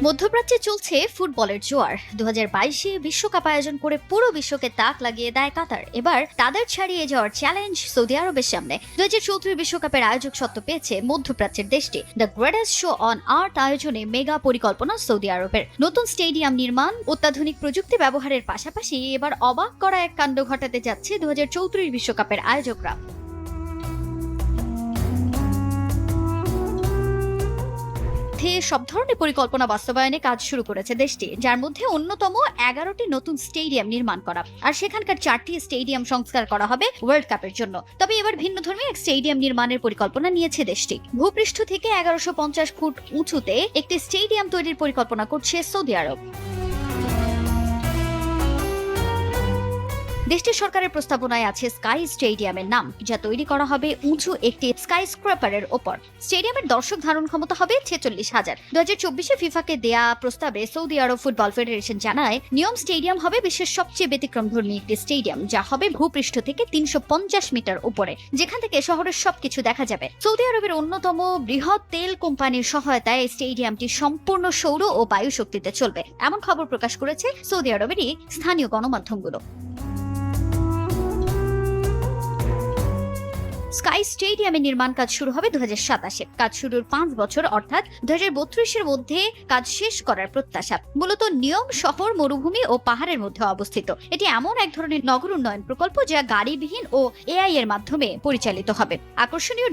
মধ্যপ্রাচ্যে চলছে ফুটবলের জোয়ার। 2022-এ বিশ্বকাপ আয়োজন করে পুরো বিশ্বকে তাক লাগিয়ে দেয় কাতার। এবার তাদের ছাড়িয়ে যাওয়ার চ্যালেঞ্জ সৌদি আরবের সামনে। 2034 বিশ্বকাপের আয়োজক সত্ত্ব পেয়েছে মধ্যপ্রাচ্যের দেশটি। The greatest show on earth আয়োজনে মেগা পরিকল্পনা সৌদি আরবের। নতুন স্টেডিয়াম নির্মাণ, অত্যাধুনিক প্রযুক্তি ব্যবহারের পাশাপাশি এবার অবাক করা এক কাণ্ড ঘটাতে যাচ্ছে 2034 বিশ্বকাপের আয়োজকরা। সব ধরনের পরিকল্পনা বাস্তবায়নে কাজ শুরু করেছে দেশটি, যার মধ্যে অন্যতম 11টি নতুন স্টেডিয়াম নির্মাণ করা, আর সেখানকার 4টি স্টেডিয়াম সংস্কার করা হবে ওয়ার্ল্ড কাপের জন্য। তবে এবার ভিন্নধর্মী এক স্টেডিয়াম নির্মাণের পরিকল্পনা নিয়েছে দেশটি। ভূপৃষ্ঠ থেকে 1150 ফুট উঁচুতে একটি স্টেডিয়াম তৈরির পরিকল্পনা করছে সৌদি আরব। দেশটির সরকারের প্রস্তাবনায় আছে স্কাই স্টেডিয়ামের নাম, যা তৈরি করা হবে উঁচু একটি স্কাই স্ক্র্যাপারের ওপর। স্টেডিয়ামের দর্শক ধারণ ক্ষমতা হবে 46,000। 2024-এ ফিফাকে দেয়া প্রস্তাবে সৌদি আরব ফুটবল ফেডারেশন জানায়, নিয়ম স্টেডিয়াম হবে বিশ্বের সবচেয়ে ব্যতিক্রমধর্মী একটি স্টেডিয়াম, যা হবে ভূপৃষ্ঠ থেকে 350 মিটার উপরে, যেখান থেকে শহরের সবকিছু দেখা যাবে। সৌদি আরবের অন্যতম বৃহৎ তেল কোম্পানির সহায়তায় এই স্টেডিয়ামটি সম্পূর্ণ সৌর ও বায়ু শক্তিতে চলবে, এমন খবর প্রকাশ করেছে সৌদি আরবেরই স্থানীয় গণমাধ্যমগুলো। স্কাই স্টেডিয়ামের নির্মাণ কাজ শুরু হবে 2027-এ। কাজ শুরুর 5 বছর অর্থাৎ 2032-এর মধ্যে কাজ শেষ করার প্রত্যাশা। মূলত নিয়ম শহর, মরুভূমি ও পাহাড়ের মধ্যে অবস্থিত। এটি এমন এক ধরনের নগর উন্নয়ন প্রকল্প যা গাড়িবিহীন ও এআই এর মাধ্যমে পরিচালিত হবে। আকর্ষণীয়